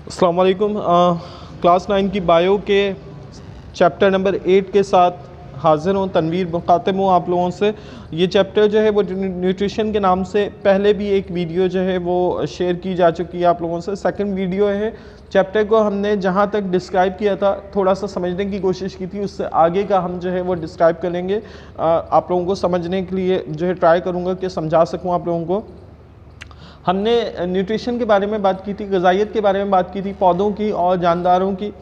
अस्सलाम वालेकुम। क्लास 9 की बायो के चैप्टर नंबर 8 के साथ हाज़िर हूँ, तनवीर मुखातिब हूँ आप लोगों से। ये चैप्टर जो है वो न्यूट्रिशन के नाम से पहले भी एक वीडियो जो है वो शेयर की जा चुकी है आप लोगों से। सेकंड वीडियो है। चैप्टर को हमने जहाँ तक डिस्क्राइब किया था, थोड़ा सा समझने की कोशिश की थी, उससे आगे का हम जो है वो डिस्क्राइब करेंगे। आप लोगों को समझने के लिए जो है ट्राई करूँगा कि समझा सकूँ आप लोगों को। हमने न्यूट्रिशन के बारे में बात की थी, ग़िज़ाइयत के बारे में बात की थी, पौधों की और जानदारों की।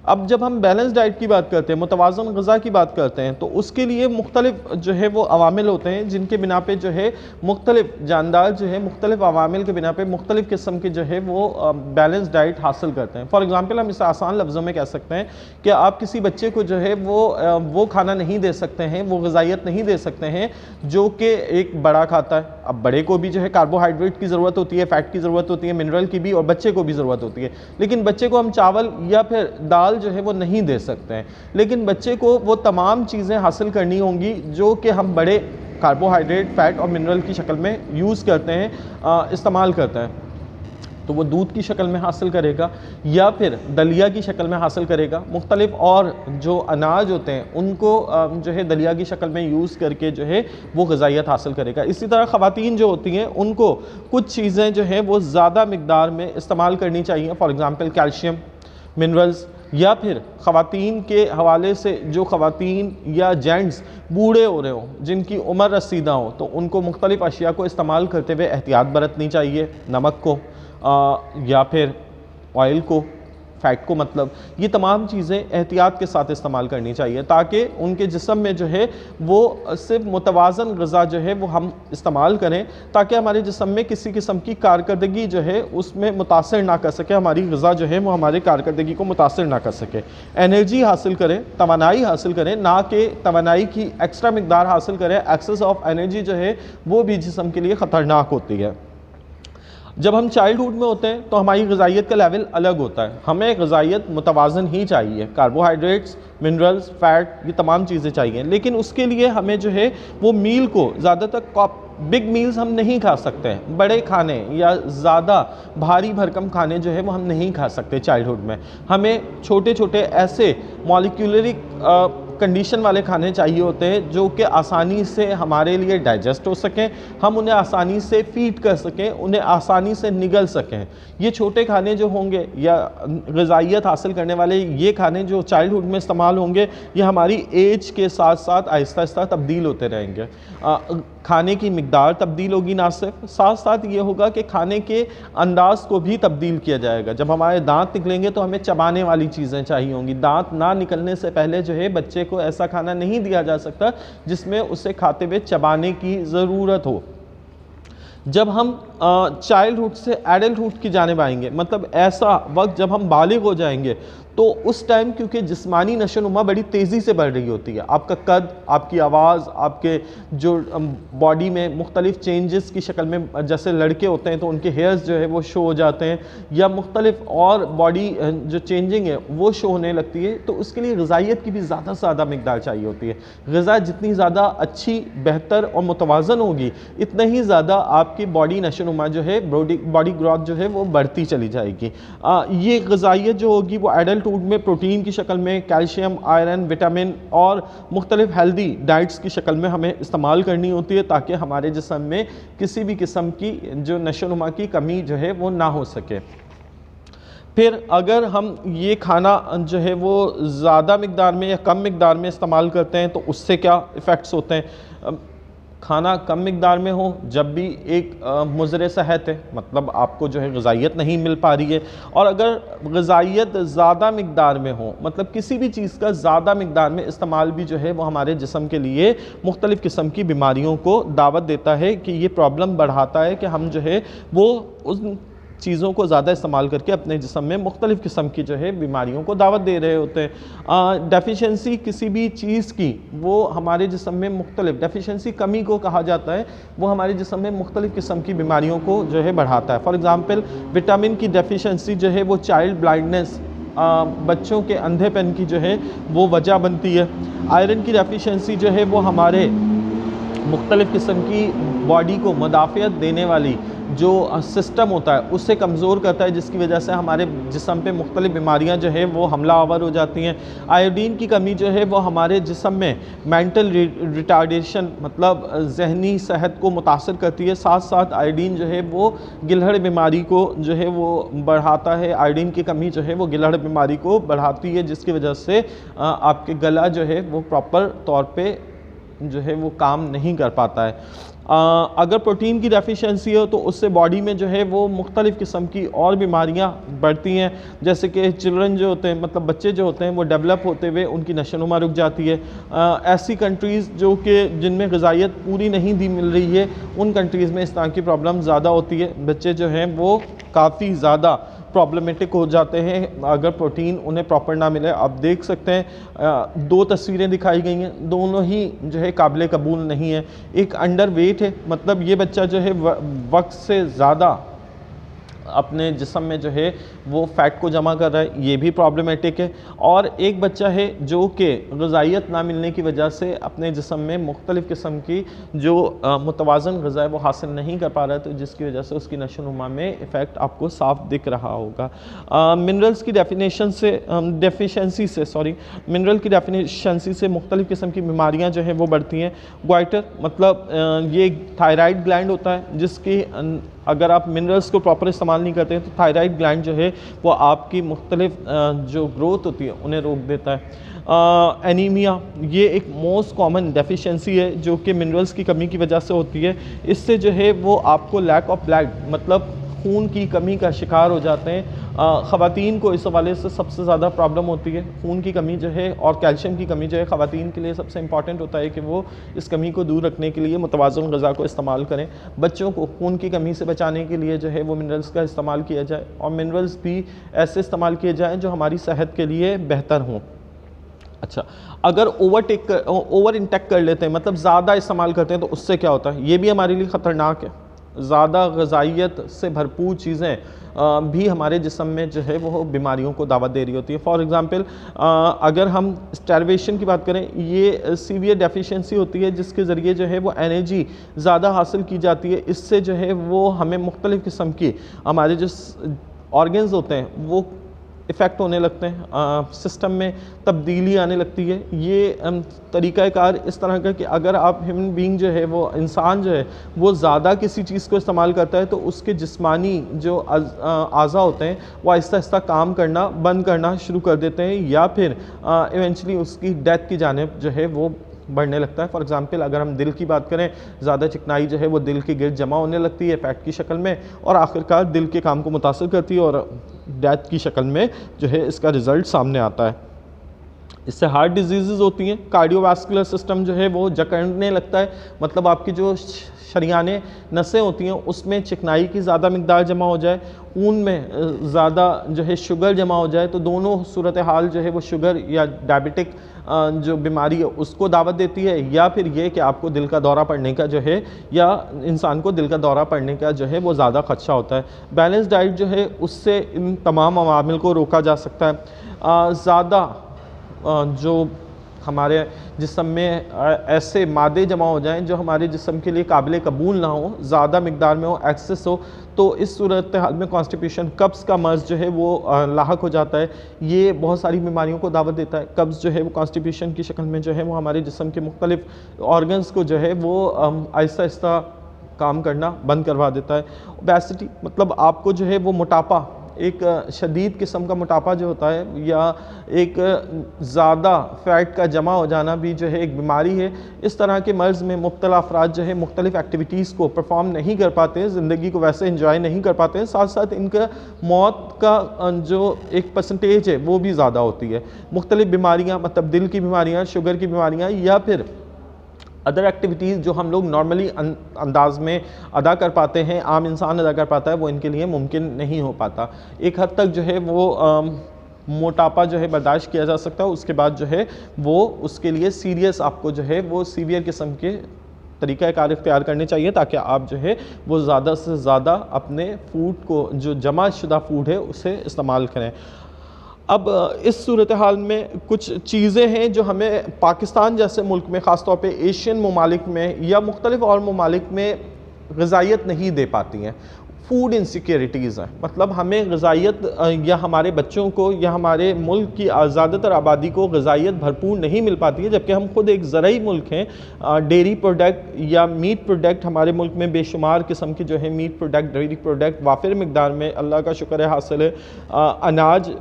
अब जब हम बैलेंस डाइट की बात करते हैं, मुतवाज़न ग़िज़ा की बात करते हैं, तो उसके लिए मुख्तलिफ जो है वो अवामिल होते हैं जिनके बिना पे जो है मुख्तलिफ जानदार जो है मुख्तलिफ अवामिल के बिना पे मुख्तलिफ किस्म के जो है वो बैलेंस डाइट हासिल करते हैं। फॉर एग्ज़ाम्पल हम इसे आसान लफ्ज़ों में कह सकते हैं कि आप किसी बच्चे को जो है वो खाना नहीं दे सकते हैं, वो ग़िज़ाइयत नहीं दे सकते हैं जो कि एक बड़ा खाता है। अब बड़े को भी जो है कार्बोहाइड्रेट की ज़रूरत होती है, फ़ैट की ज़रूरत होती है, मिनरल की भी, और बच्चे को भी ज़रूरत होती है। लेकिन बच्चे को हम चावल या फिर दाल जो है वो नहीं दे सकते हैं। लेकिन बच्चे को वो तमाम चीज़ें हासिल करनी होंगी जो कि हम बड़े कार्बोहाइड्रेट, फ़ैट और मिनरल की शक्ल में यूज़ करते हैं, इस्तेमाल करते हैं। तो वो दूध की शक्ल में हासिल करेगा या फिर दलिया की शक्ल में हासिल करेगा। मुख्तलिफ और जो अनाज होते हैं उनको जो है दलिया की शक्ल में यूज़ करके जो है वो ग़िज़ाइयत हासिल करेगा। इसी तरह ख़वातीन जो होती हैं उनको कुछ चीज़ें जो हैं वो ज़्यादा मिक़दार में इस्तेमाल करनी चाहिए। फॉर एग्ज़ाम्पल कैल्शियम, मिनरल्स, या फिर ख़वातीन के हवाले से जो ख़वातीन या जेंट्स बूढ़े हो रहे हों, जिनकी उम्र रसीदा हो, तो उनको मुख्तलिफ़ अशिया को इस्तेमाल करते हुए एहतियात बरतनी चाहिए। नमक को या फिर ऑयल को, फ़ैट को, मतलब ये तमाम चीज़ें एहतियात के साथ इस्तेमाल करनी चाहिए ताकि उनके जिस्म में जो है वो सिर्फ मुतवाज़न ग़िज़ा जो है वो हम इस्तेमाल करें, ताकि हमारे जिस्म में किसी किस्म की कारकर्दगी जो है उसमें मुतासर ना कर सके, हमारी ग़िज़ा जो है वो हमारे कारकर्दगी को मुतासर ना कर सके। एनर्जी हासिल करें, तवानाई हासिल करें, ना कि तवानाई की एक्स्ट्रा मिक़दार हासिल करें। एक्सेस ऑफ एनर्जी जो है वो भी जिस्म के लिए ख़तरनाक होती है। जब हम चाइल्डहुड में होते हैं तो हमारी ग़िज़ाइयत का लेवल अलग होता है। हमें ग़िज़ाइयत मुतवाज़न ही चाहिए, कार्बोहाइड्रेट्स, मिनरल्स, फ़ैट, ये तमाम चीज़ें चाहिए। लेकिन उसके लिए हमें जो है वो मील को ज़्यादातर बिग मील्स हम नहीं खा सकते हैं। बड़े खाने या ज़्यादा भारी भरकम खाने जो है वो हम नहीं खा सकते चाइल्डहुड में। हमें छोटे छोटे ऐसे मॉलिक्यूलरी कंडीशन वाले खाने चाहिए होते हैं जो कि आसानी से हमारे लिए डाइजेस्ट हो सकें, हम उन्हें आसानी से फीड कर सकें, उन्हें आसानी से निगल सकें। ये छोटे खाने जो होंगे या ग़िज़ाइयत हासिल करने वाले ये खाने जो चाइल्डहुड में इस्तेमाल होंगे, ये हमारी एज के साथ साथ आहिस्ता आहिस्ता तब्दील होते रहेंगे। खाने की मिक़दार तब्दील होगी, ना सिर्फ साथ साथ ये होगा कि खाने के अंदाज़ को भी तब्दील किया जाएगा। जब हमारे दांत निकलेंगे तो हमें चबाने वाली चीज़ें चाहिए होंगी। दांत ना निकलने से पहले जो है बच्चे को ऐसा खाना नहीं दिया जा सकता जिसमें उसे खाते हुए चबाने की ज़रूरत हो। जब हम चाइल्डहुड से एडल्टहुड की जानिब आएंगे, मतलब ऐसा वक्त जब हम बालिग हो जाएंगे, तो उस टाइम क्योंकि जिस्मानी नशोनुमा बड़ी तेज़ी से बढ़ रही होती है, आपका कद, आपकी आवाज़, आपके जो बॉडी में मुख्तलिफ़ चेंजेस की शक्ल में, जैसे लड़के होते हैं तो उनके हेयर्स जो है वो शो हो जाते हैं, या मुख्तलिफ़ और बॉडी जो चेंजिंग है वो शो होने लगती है। तो उसके लिए ग़िज़ाइयत की भी ज़्यादा से ज़्यादा मिक़दार चाहिए होती है। ग़िज़ा जितनी ज़्यादा अच्छी, बेहतर और मुतवाज़न होगी, इतना ही ज़्यादा आपकी बॉडी नशोनुमा जो है, बॉडी ग्रोथ जो है वो बढ़ती चली जाएगी। ये ग़िज़ाइयत जो होगी वो एडल्ट फूड में प्रोटीन की शक्ल में, कैल्शियम, आयरन, विटामिन और मुख्तलिफ हेल्दी डाइट्स की शक्ल में हमें इस्तेमाल करनी होती है, ताकि हमारे जिस्म में किसी भी किस्म की जो नशोनुमा की कमी जो है वो ना हो सके। फिर अगर हम ये खाना जो है वो ज़्यादा मिक़दार में या कम मिक़दार में इस्तेमाल करते हैं तो उससे क्या इफ़ेक्ट्स होते हैं। खाना कम मिक़दार में हो जब भी एक मुज़र सेहत है, मतलब आपको जो है ग़िज़ाइयत नहीं मिल पा रही है, और अगर ग़िज़ाइयत ज़्यादा मिक़दार में हो, मतलब किसी भी चीज़ का ज़्यादा मिक़दार में इस्तेमाल भी जो है वो हमारे जिस्म के लिए मुख्तलिफ़ किस्म की बीमारियों को दावत देता है, कि ये प्रॉब्लम बढ़ाता है कि हम जो है वो उन चीज़ों को ज़्यादा इस्तेमाल करके अपने जिस्म में मुख्तलिफ़ किस्म की जो है बीमारियों को दावत दे रहे होते हैं। डेफिशिएंसी किसी भी चीज़ की, वो हमारे जिस्म में मुख्तलिफ़, डेफिशिएंसी कमी को कहा जाता है, वो हमारे जिस्म में मुख्तलिफ़ किस्म की बीमारियों को जो है बढ़ाता है। फॉर एग्ज़ाम्पल विटामिन की डेफिशिएंसी जो है वो चाइल्ड ब्लाइंडनेस, बच्चों के अंधेपन की जो है वो वजह बनती है। आयरन की डेफिशिएंसी जो है वो हमारे मुख्तलिफ़ किस्म की बॉडी को मुदाफ़ियत देने वाली जो सिस्टम होता है उससे कमज़ोर करता है, जिसकी वजह से हमारे जिस्म पे मुख्तलिफ़ बीमारियां जो है वो हमला आवर हो जाती हैं। आयोडीन की कमी जो है वो हमारे जिस्म में मेंटल रिटार्डेशन मतलब जहनी सेहत को मुतासर करती है। साथ साथ आयोडीन जो है वो गिलहड़ बीमारी को जो है वो बढ़ाता है। आयोडीन की कमी जो है वो गिलहड़ बीमारी को बढ़ाती है, जिसकी वजह से आपके गला जो है वो प्रॉपर तौर पे जो है वो काम नहीं कर पाता है। अगर प्रोटीन की डेफिशिएंसी हो तो उससे बॉडी में जो है वो मुख्तलिफ़ किस्म की और बीमारियां बढ़ती हैं, जैसे कि चिल्ड्रन जो होते हैं मतलब बच्चे जो होते हैं वो डेवलप होते हुए उनकी नशोनुमा रुक जाती है। ऐसी कंट्रीज़ जो कि जिनमें ग़िज़ाइयत पूरी नहीं दी मिल रही है, उन कंट्रीज़ में इस तरह की प्रॉब्लम ज़्यादा होती है। बच्चे जो हैं वो काफ़ी ज़्यादा प्रॉब्लमेटिक हो जाते हैं अगर प्रोटीन उन्हें प्रॉपर ना मिले। आप देख सकते हैं 2 तस्वीरें दिखाई गई हैं, दोनों ही जो है काबिल कबूल नहीं है। एक अंडर वेट है, मतलब ये बच्चा जो है वक्त से ज़्यादा अपने जिस्म में जो है वो फ़ैट को जमा कर रहा है, ये भी प्रॉब्लमेटिक है। और एक बच्चा है जो कि ग़िज़ाइयत ना मिलने की वजह से अपने जिस्म में मुख्तलिफ़ किस्म की जो मुतवाज़न ग़िज़ा है वो हासिल नहीं कर पा रहा है, तो जिसकी वजह से उसकी नशोनुमा में इफ़ेक्ट आपको साफ दिख रहा होगा। मिनरल्स की डेफिशिएंसी से मुख्तलिफ़ किस्म की बीमारियाँ जो हैं वो बढ़ती हैं। ग्वाइटर मतलब ये थायराइड ग्लैंड होता है, जिसकी अगर आप मिनरल्स को प्रॉपर इस्तेमाल नहीं करते हैं तो थायराइड ग्लैंड जो है वो आपकी मुख्तलिफ जो ग्रोथ होती है उन्हें रोक देता है। एनीमिया ये एक मोस्ट कॉमन डेफिशिएंसी है जो कि मिनरल्स की कमी की वजह से होती है। इससे जो है वो आपको लैक ऑफ ब्लड मतलब खून की कमी का शिकार हो जाते हैं। ख़वातीन को इस हवाले से सबसे ज़्यादा प्रॉब्लम होती है। खून की कमी जो है और कैल्शियम की कमी जो है ख़वातीन के लिए सबसे इंपॉर्टेंट होता है कि वो इस कमी को दूर रखने के लिए मुतवाज़न ग़िज़ा को इस्तेमाल करें। बच्चों को खून की कमी से बचाने के लिए जो है वो मिनरल्स का इस्तेमाल किया जाए, और मिनरल्स भी ऐसे इस्तेमाल किए जाएँ जो हमारी सेहत के लिए बेहतर हों। अच्छा, अगर ओवर इंटेक कर लेते हैं मतलब ज़्यादा इस्तेमाल करते हैं तो उससे क्या होता है, ये भी हमारे लिए ख़तरनाक है। ज़्यादा ग़िज़ाइयत से भरपूर चीज़ें भी हमारे जिस्म में जो है वो बीमारियों को दावत दे रही होती है। फॉर एग्ज़ाम्पल अगर हम स्टारवेशन की बात करें, ये सीवियर डेफिशिएंसी होती है जिसके ज़रिए जो है वो एनर्जी ज़्यादा हासिल की जाती है। इससे जो है वो हमें मुख्तलिफ़ किस्म की हमारे जो ऑर्गन्स होते हैं वो इफ़ेक्ट होने लगते हैं, सिस्टम में तब्दीली आने लगती है। ये तरीक़ाकार इस तरह का कि अगर आप ह्यूमन बीइंग जो है वो इंसान जो है वो ज़्यादा किसी चीज़ को इस्तेमाल करता है तो उसके जिस्मानी जो आज़ा होते हैं वो आहिस्ता आहिस्ता काम करना बंद करना शुरू कर देते हैं, या फिर इवेंचुअली उसकी डेथ की जानिब जो है वो बढ़ने लगता है। फॉर एग्ज़ाम्पल अगर हम दिल की बात करें, ज़्यादा चिकनाई जो है वो दिल के गिर्द जमा होने लगती है फ़ैट की शक्ल में, और आखिरकार दिल के काम को मुतासर करती है और डेथ की शक्ल में जो है इसका रिज़ल्ट सामने आता है। इससे हार्ट डिजीज़ होती हैं, कार्डियोवास्कुलर सिस्टम जो है वो जकड़ने लगता है, मतलब आपकी जो शरियाने नसें होती हैं उसमें चिकनाई की ज़्यादा मिकदार जमा हो जाए, खून में ज़्यादा जो है शुगर जमा हो जाए, तो दोनों सूरत हाल जो है वो शुगर या डायबिटिक जो बीमारी है उसको दावत देती है, या फिर ये कि आपको दिल का दौरा पड़ने का जो है या इंसान को दिल का दौरा पड़ने का जो है वो ज़्यादा खदशा होता है। बैलेंस डाइट जो है उससे इन तमाम अवामिल को रोका जा सकता है। ज़्यादा जो हमारे जिस्म में ऐसे मादे जमा हो जाएं जो हमारे जिस्म के लिए काबिल कबूल ना हो, ज़्यादा मिकदार में हो, एक्सेस हो, तो इस सूरत हाल में कॉन्स्टिपेशन कब्ज़ का मर्ज़ जो है वो लाहक हो जाता है। ये बहुत सारी बीमारियों को दावत देता है। कब्ज़ जो है वो कॉन्स्टिपेशन की शक्ल में जो है वो हमारे जिस्म के मुख्तलिफ़ ऑर्गन्स को जो है वो आहिस्ता आहिस्ता काम करना बंद करवा देता है। ओबेसिटी मतलब आपको जो है वो मोटापा, एक शदीद किस्म का मोटापा जो होता है या एक ज़्यादा फ़ैट का जमा हो जाना भी जो है एक बीमारी है। इस तरह के मर्ज़ में मुब्तला अफराद जो है मुख्तलिफ़ एक्टिविटीज़ को परफॉर्म नहीं कर पाते हैं, ज़िंदगी को वैसे इंजॉय नहीं कर पाते हैं, साथ साथ इनका मौत का जो एक परसेंटेज है वो भी ज़्यादा होती है। मुख्तलिफ़ बीमारियाँ मतलब दिल की बीमारियाँ, शुगर की बीमारियाँ, या फिर अदर एक्टिविटीज़ जो हम लोग नॉर्मली अंदाज में अदा कर पाते हैं, आम इंसान अदा कर पाता है, वो इनके लिए मुमकिन नहीं हो पाता। एक हद तक जो है वो मोटापा जो है बर्दाश्त किया जा सकता है, उसके बाद जो है वो उसके लिए सीरियस आपको जो है वो सीवियर किस्म के तरीक़ाकार इख्तियार करने चाहिए ताकि आप जो है वो ज़्यादा से ज़्यादा अपने फूड को, जो जमा शुदा फूड है, उसे इस्तेमाल करें। अब इस सूरत हाल में कुछ चीज़ें हैं जो हमें पाकिस्तान जैसे मुल्क में, ख़ास तौर पे एशियन ममालिक में या मुख्तलिफ़ और ममालिक में ग़िज़ाइयत नहीं दे पाती हैं। फूड इनसिक्योरिटीज़ हैं, मतलब हमें ग़िज़ाइयत या हमारे बच्चों को या हमारे मुल्क की ज़्यादातर आबादी को ग़िज़ाइयत भरपूर नहीं मिल पाती है, जबकि हम खुद एक ज़रई मुल्क हैं। डेयरी प्रोडक्ट या मीट प्रोडक्ट हमारे मुल्क में बेशुमार किस्म के जो है मीट प्रोडक्ट, डेयरी प्रोडक्ट वाफिर मिकदार में अल्लाह का शुक्र है हासिल है। अनाज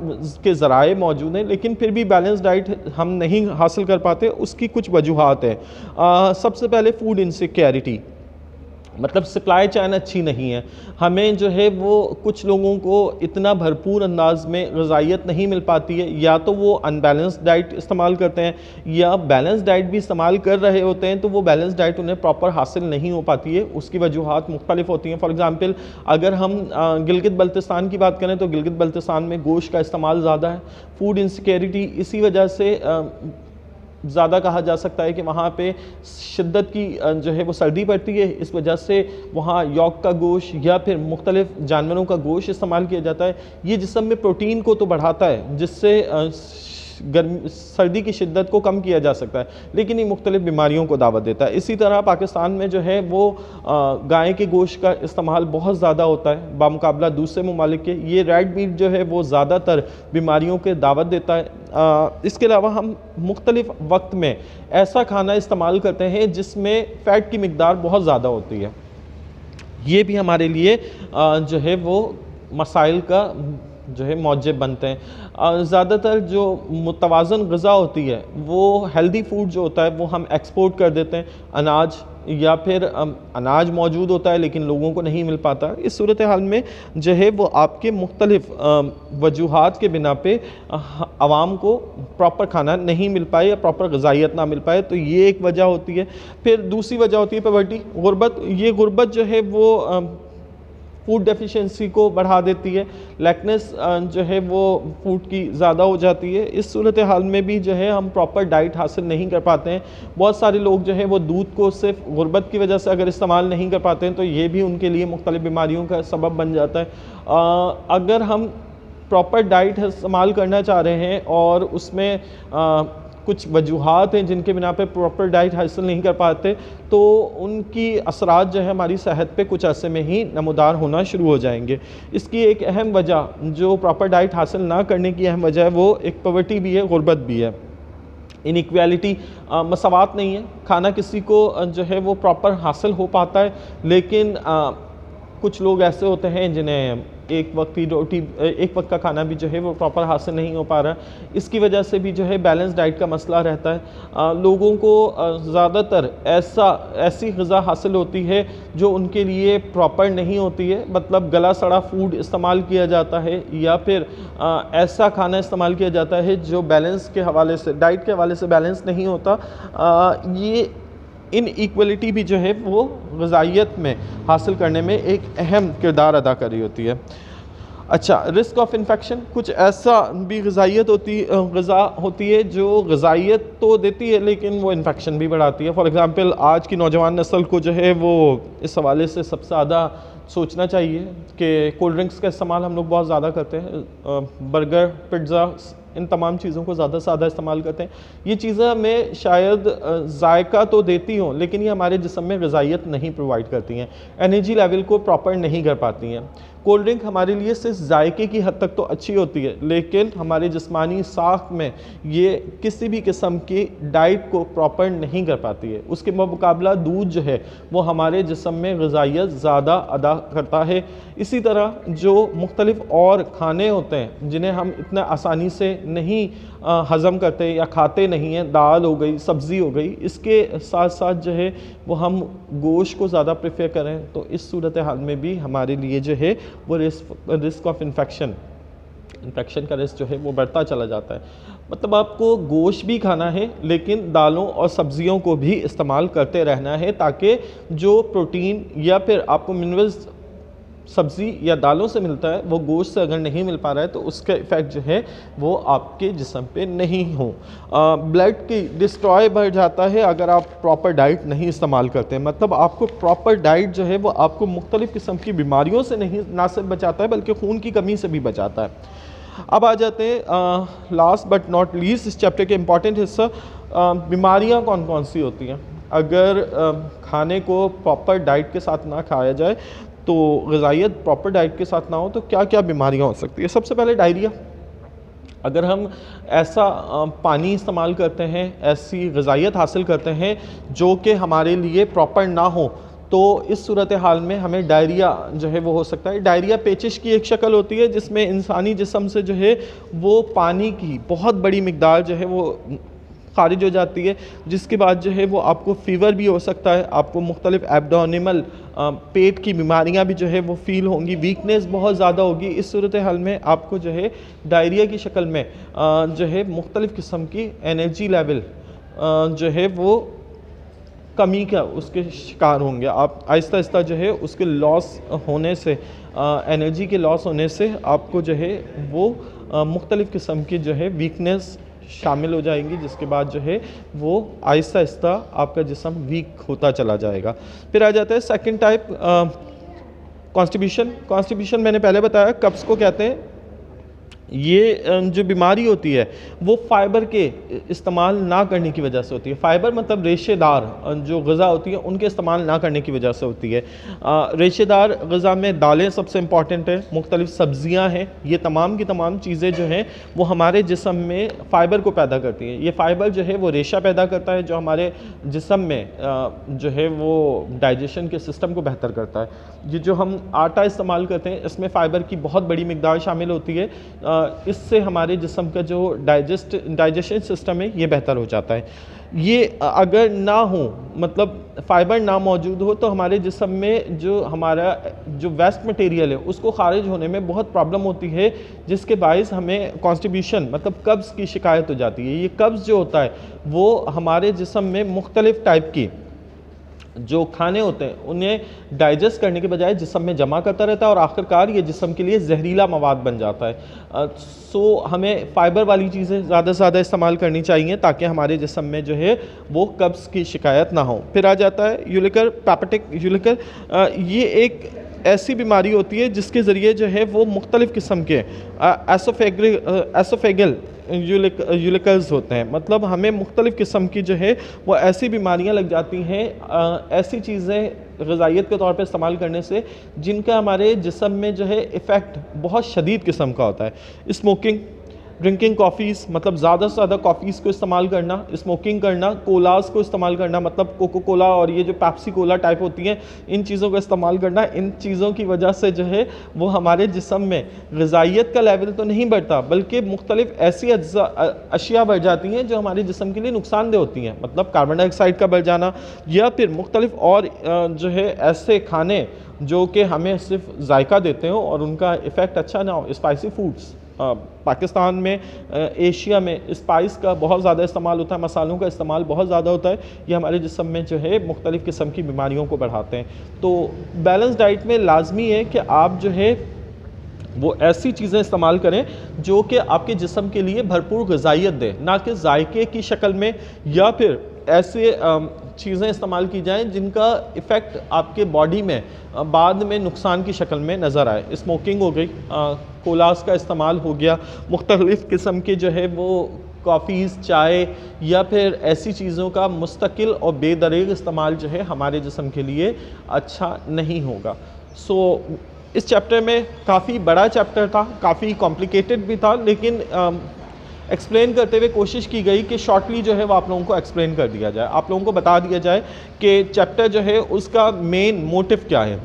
के ज़राए मौजूद हैं, लेकिन फिर भी बैलेंस डाइट हम नहीं हासिल कर पाते। उसकी कुछ वजूहात हैं। सबसे पहले फूड इनसिक्योरिटी, मतलब सप्लाई चैन अच्छी नहीं है। हमें जो है वो कुछ लोगों को इतना भरपूर अंदाज में ग़िज़ाइयत नहीं मिल पाती है, या तो वो अनबैलेंस डाइट इस्तेमाल करते हैं या बैलेंस डाइट भी इस्तेमाल कर रहे होते हैं तो वो बैलेंस डाइट उन्हें प्रॉपर हासिल नहीं हो पाती है। उसकी वजूहात मुख्तलिफ होती हैं। फॉर एग्ज़ाम्पल अगर हम गिलगित बल्तिस्तान की बात करें तो गिलगित बल्तिस्तान में गोश्त का इस्तेमाल ज़्यादा है। फूड इनसिक्योरिटी इसी वजह से ज़्यादा कहा जा सकता है कि वहाँ पे शिद्दत की जो है वो सर्दी पड़ती है, इस वजह से वहाँ यॉक का गोश्त या फिर मुख्तलिफ जानवरों का गोश्त इस्तेमाल किया जाता है। ये जिस्म में प्रोटीन को तो बढ़ाता है, जिससे गर्मी सर्दी की शिद्दत को कम किया जा सकता है, लेकिन ये मुख्तलिफ बीमारियों को दावत देता है। इसी तरह पाकिस्तान में जो है वो गाय के गोश्त का इस्तेमाल बहुत ज़्यादा होता है बामुकाबला दूसरे ममालिक के। ये रेड मीट जो है वो ज़्यादातर बीमारियों के दावत देता है। इसके अलावा हम मुख्तलिफ वक्त में ऐसा खाना इस्तेमाल करते हैं जिसमें फ़ैट की मिकदार बहुत ज़्यादा होती है। ये भी हमारे लिए जो है वो मसाइल का जो है मौजब बनते हैं। ज़्यादातर जो मुतवाज़न ग़िज़ा होती है वो हेल्दी फूड जो होता है वो हम एक्सपोर्ट कर देते हैं। अनाज या फिर अनाज मौजूद होता है लेकिन लोगों को नहीं मिल पाता। इस सूरत हाल में जो है वो आपके मुख्तलिफ वजूहात के बिना पे आवाम को प्रॉपर खाना नहीं मिल पाए या प्रॉपर ग़िज़ाइयत ना मिल पाए, तो ये एक वजह होती है। फिर दूसरी वजह होती है पॉवर्टी, गुर्बत। ये गुर्बत जो है वो फूड डेफिशिएंसी को बढ़ा देती है। लैकनेस जो है वो फूड की ज़्यादा हो जाती है। इस सूरत हाल में भी जो है हम प्रॉपर डाइट हासिल नहीं कर पाते हैं। बहुत सारे लोग जो है वो दूध को सिर्फ गुर्बत की वजह से अगर इस्तेमाल नहीं कर पाते हैं तो ये भी उनके लिए मुख्तलिफ बीमारियों का सबब बन जाता है। अगर हम प्रॉपर डाइट इस्तेमाल करना चाह रहे हैं और उसमें कुछ वजूहात हैं जिनके बिना पे प्रॉपर डाइट हासिल नहीं कर पाते, तो उनकी असरात जो है हमारी सेहत पे कुछ अरसे में ही नमूदार होना शुरू हो जाएंगे। इसकी एक अहम वजह जो प्रॉपर डाइट हासिल ना करने की अहम वजह है वो एक पॉवर्टी भी है, गुर्बत भी है। इनइक्वालिटी, मसावात नहीं है। खाना किसी को जो है वो प्रॉपर हासिल हो पाता है, लेकिन कुछ लोग ऐसे होते हैं जिन्हें एक वक्त की रोटी, एक वक्त का खाना भी जो है वो प्रॉपर हासिल नहीं हो पा रहा। इसकी वजह से भी जो है बैलेंस डाइट का मसला रहता है। लोगों को ज़्यादातर ऐसी ग़िज़ा हासिल होती है जो उनके लिए प्रॉपर नहीं होती है, मतलब गला सड़ा फूड इस्तेमाल किया जाता है या फिर ऐसा खाना इस्तेमाल किया जाता है जो बैलेंस के हवाले से, डाइट के हवाले से बैलेंस नहीं होता। ये इनइक्वालिटी भी जो है वो ग़िज़ाइयत में हासिल करने में एक अहम किरदार अदा कर रही होती है। अच्छा, रिस्क ऑफ इन्फेक्शन, कुछ ऐसा भी ग़िज़ा होती है जो ग़िज़ाइयत तो देती है लेकिन वो इन्फेक्शन भी बढ़ाती है। फॉर एग्ज़ाम्पल आज की नौजवान नस्ल को जो है वो इस हवाले से सबसे ज़्यादा सोचना चाहिए कि कोल्ड ड्रिंक्स का इस्तेमाल हम लोग बहुत ज़्यादा करते हैं। बर्गर, पिज़्ज़ा, इन तमाम चीज़ों को ज़्यादा से ज़्यादा इस्तेमाल करते हैं। ये चीज़ें हमें शायद जायका तो देती हों लेकिन ये हमारे जिस्म में ग़िज़ाइयत नहीं प्रोवाइड करती हैं, एनर्जी लेवल को प्रॉपर नहीं कर पाती हैं। कोल्ड ड्रिंक हमारे लिए सिर्फ जायके की हद तक तो अच्छी होती है लेकिन हमारे जिस्मानी साख में ये किसी भी किस्म की डाइट को प्रॉपर नहीं कर पाती है। उसके मुकाबला दूध जो है वो हमारे जिस्म में ग़िज़ाइयत ज़्यादा अदा करता है। इसी तरह जो मुख्तलिफ़ और खाने होते हैं जिन्हें हम इतना आसानी से नहीं हज़म करते या खाते नहीं हैं, दाल हो गई, सब्ज़ी हो गई, इसके साथ साथ जो है वो हम गोश्त को ज़्यादा प्रेफर करें, तो इस सूरत हाल में भी हमारे लिए जो है वो रिस्क ऑफ इन्फेक्शन का रिस्क जो है वो बढ़ता चला जाता है। मतलब आपको गोश्त भी खाना है लेकिन दालों और सब्ज़ियों को भी इस्तेमाल करते रहना है ताकि जो प्रोटीन या फिर आपको मिनरल्स सब्ज़ी या दालों से मिलता है वो गोश्त से अगर नहीं मिल पा रहा है तो उसका इफ़ेक्ट जो है वो आपके जिस्म पे नहीं हो। ब्लड की डिस्ट्रॉय बढ़ जाता है अगर आप प्रॉपर डाइट नहीं इस्तेमाल करते हैं। मतलब आपको प्रॉपर डाइट जो है वो आपको मुख्तलिफ़ किस्म की बीमारियों से नहीं ना सिर्फ बचाता है बल्कि खून की कमी से भी बचाता है। अब आ जाते हैं लास्ट बट नॉट लीस्ट इस चैप्टर के इम्पॉर्टेंट हिस्सा, बीमारियाँ कौन कौन सी होती हैं। अगर खाने को प्रॉपर डाइट के साथ ना खाया जाए तो ग़िज़ाइयत प्रॉपर डाइट के साथ ना हो तो क्या क्या बीमारियाँ हो सकती है। सबसे पहले डायरिया। अगर हम ऐसा पानी इस्तेमाल करते हैं, ऐसी ग़िज़ाइयत हासिल करते हैं जो कि हमारे लिए प्रॉपर ना हो, तो इस सूरत हाल में हमें डायरिया जो है वो हो सकता है। डायरिया पेचिश की एक शक्ल होती है जिसमें इंसानी जिस्म से जो है वो पानी की बहुत बड़ी मिकदार जो है वो खारिज हो जाती है, जिसके बाद जो है वो आपको फ़ीवर भी हो सकता है, आपको मुख्तलिफ एब्डोमिनल पेट की बीमारियां भी जो है वो फ़ील होंगी, वीकनेस बहुत ज़्यादा होगी। इस सूरत हाल में आपको जो है डायरिया की शक्ल में जो है मुख्तलिफ़ किस्म की एनर्जी लेवल जो है वो कमी का उसके शिकार होंगे। आप आहिस्ता आहिस्ता जो है उसके लॉस होने से, एनर्जी के लॉस होने से आपको जो है वो मुख्तलिफ़ किस्म की जो है वीकनेस शामिल हो जाएंगी, जिसके बाद जो है वो आहिस्ता आहिस्ता आपका जिस्म वीक होता चला जाएगा। फिर आ जाता है सेकंड टाइप, कॉन्स्टिपेशन। कॉन्स्टिपेशन मैंने पहले बताया कब्ज़ को कहते हैं। ये जो बीमारी होती है वो फ़ाइबर के इस्तेमाल ना करने की वजह से होती है। फ़ाइबर मतलब रेशेदार जो ग़िज़ा होती है उनके इस्तेमाल ना करने की वजह से होती है। रेशेदार ग़िज़ा में दालें सबसे इम्पॉर्टेंट है, मुख्तलिफ़ सब्ज़ियाँ हैं, ये तमाम की तमाम चीज़ें जो हैं वो हमारे जिस्म में फ़ाइबर को पैदा करती हैं। ये फ़ाइबर जो है वो रेशा पैदा करता है जो हमारे जिस्म में जो है वो डाइजेशन के सिस्टम को बेहतर करता है। ये जो हम आटा इस्तेमाल करते हैं इसमें फ़ाइबर की बहुत बड़ी मिकदार शामिल होती है, इससे हमारे जिस्म का जो डाइजेशन सिस्टम है ये बेहतर हो जाता है। ये अगर ना हो, मतलब फ़ाइबर ना मौजूद हो, तो हमारे जिस्म में जो हमारा जो वेस्ट मटेरियल है उसको खारिज होने में बहुत प्रॉब्लम होती है, जिसके बायस हमें कॉन्स्टिपेशन मतलब कब्ज़ की शिकायत हो जाती है। ये कब्ज़ जो होता है वो हमारे जिस्म में मुख्तलिफ़ टाइप की जो खाने होते हैं उन्हें डाइजेस्ट करने के बजाय जिस्म में जमा करता रहता है और आखिरकार ये जिस्म के लिए जहरीला मवाद बन जाता है। सो हमें फ़ाइबर वाली चीज़ें ज़्यादा से ज़्यादा इस्तेमाल करनी चाहिए ताकि हमारे जिस्म में जो है वो कब्ज़ की शिकायत ना हो। फिर आ जाता है यूलिकर, पैपेटिक यूलिकर। ये एक ऐसी बीमारी होती है जिसके ज़रिए जो है वो मुख्तलिफ़ किस्म के एसोफेगल यूलिकल्स होते हैं। मतलब हमें मुख्तलिफ़ किस्म की जो है वो ऐसी बीमारियां लग जाती हैं, ऐसी चीज़ें ग़िज़ाइयत के तौर पे इस्तेमाल करने से जिनका हमारे जिस्म में जो है इफ़ेक्ट बहुत शदीद किस्म का होता है। स्मोकिंग, ड्रिंकिंग कॉफ़ीज़ मतलब ज़्यादा से ज़्यादा कॉफ़ीज़ को इस्तेमाल करना, स्मोकिंग करना, कोलास को इस्तेमाल करना मतलब कोको कोला और ये जो पेप्सी कोला टाइप होती हैं इन चीज़ों का इस्तेमाल करना। इन चीज़ों की वजह से जो है वो हमारे जिस्म में ग़िज़ाइयत का लेवल तो नहीं बढ़ता बल्कि मुख्तलिफ़ ऐसी अशिया बढ़ जाती हैं जो हमारे जिस्म के लिए नुकसानदेह होती हैं, मतलब कार्बन डाइऑक्साइड का बढ़ जाना या फिर मुख्तलिफ़ और जो है ऐसे खाने जो कि हमें सिर्फ जायका देते हो और उनका इफ़ेक्ट अच्छा ना हो। स्पाइसी फूड्स, पाकिस्तान में, एशिया में स्पाइस का बहुत ज़्यादा इस्तेमाल होता है, मसालों का इस्तेमाल बहुत ज़्यादा होता है, ये हमारे जिस्म में जो है मुख्तलिफ़ किस्म की बीमारियों को बढ़ाते हैं। तो बैलेंस डाइट में लाजमी है कि आप जो है वो ऐसी चीज़ें इस्तेमाल करें जो कि आपके जिस्म के लिए भरपूर ग़िज़ाइयत दे, ना कि जायके की शक्ल में या फिर ऐसे चीज़ें इस्तेमाल की जाएं जिनका इफ़ेक्ट आपके बॉडी में बाद में नुकसान की शक्ल में नज़र आए। स्मोकिंग हो गई, कोलास का इस्तेमाल हो गया, मुख्तलिफ़ किस्म के जो है वो कॉफ़ीज़, चाय या फिर ऐसी चीज़ों का मुस्तकिल और बेदरीग इस्तेमाल जो है हमारे जिस्म के लिए अच्छा नहीं होगा। सो इस चैप्टर में काफ़ी बड़ा चैप्टर था, काफ़ी कॉम्प्लिकेटेड भी था, लेकिन एक्सप्लेन करते हुए कोशिश की गई कि शॉर्टली जो है वो आप लोगों को एक्सप्लेन कर दिया जाए, आप लोगों को बता दिया जाए कि चैप्टर जो है उसका मेन मोटिव क्या है।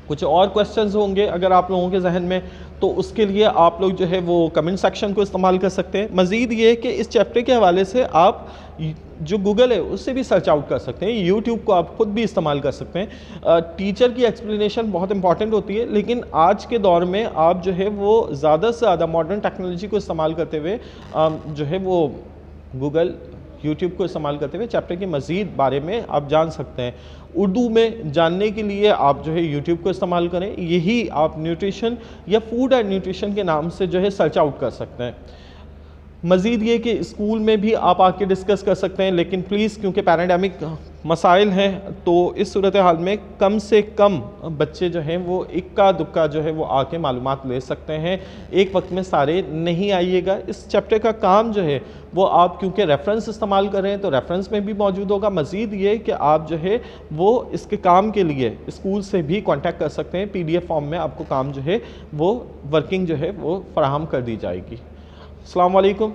कुछ और क्वेश्चंस होंगे अगर आप लोगों के जहन में, तो उसके लिए आप लोग जो है वो कमेंट सेक्शन को इस्तेमाल कर सकते हैं। मज़ीद ये कि इस चैप्टर के हवाले से आप जो गूगल है उससे भी सर्च आउट कर सकते हैं, यूट्यूब को आप खुद भी इस्तेमाल कर सकते हैं। टीचर की एक्सप्लेनेशन बहुत इंपॉर्टेंट होती है, लेकिन आज के दौर में आप जो है वो ज़्यादा से ज़्यादा मॉडर्न टेक्नोलॉजी को इस्तेमाल करते हुए जो है वो गूगल, यूट्यूब को इस्तेमाल करते हुए चैप्टर के मज़ीद बारे में आप जान सकते हैं। उर्दू में जानने के लिए आप जो है यूट्यूब को इस्तेमाल करें, यही आप न्यूट्रिशन या फूड एंड न्यूट्रिशन के नाम से जो है सर्च आउट कर सकते हैं। मज़ीद ये कि स्कूल में भी आप आके डिस्कस कर सकते हैं, लेकिन प्लीज़ क्योंकि पैराडेमिक मसाइल हैं तो इस सूरत हाल में कम से कम बच्चे जो हैं वो इक्का दुक्का जो है वो आके मालूमात ले सकते हैं, एक वक्त में सारे नहीं आइएगा। इस चैप्टर का काम जो है वो आप क्योंकि रेफरेंस इस्तेमाल कर रहे हैं तो रेफरेंस में भी मौजूद होगा। मज़ीद ये कि आप जो है वो इसके काम के लिए स्कूल से भी कांटेक्ट कर सकते हैं, PDF फॉर्म में आपको काम जो है वो वर्किंग जो है वो फराहम कर दी जाएगी। अस्सलाम वालेकुम।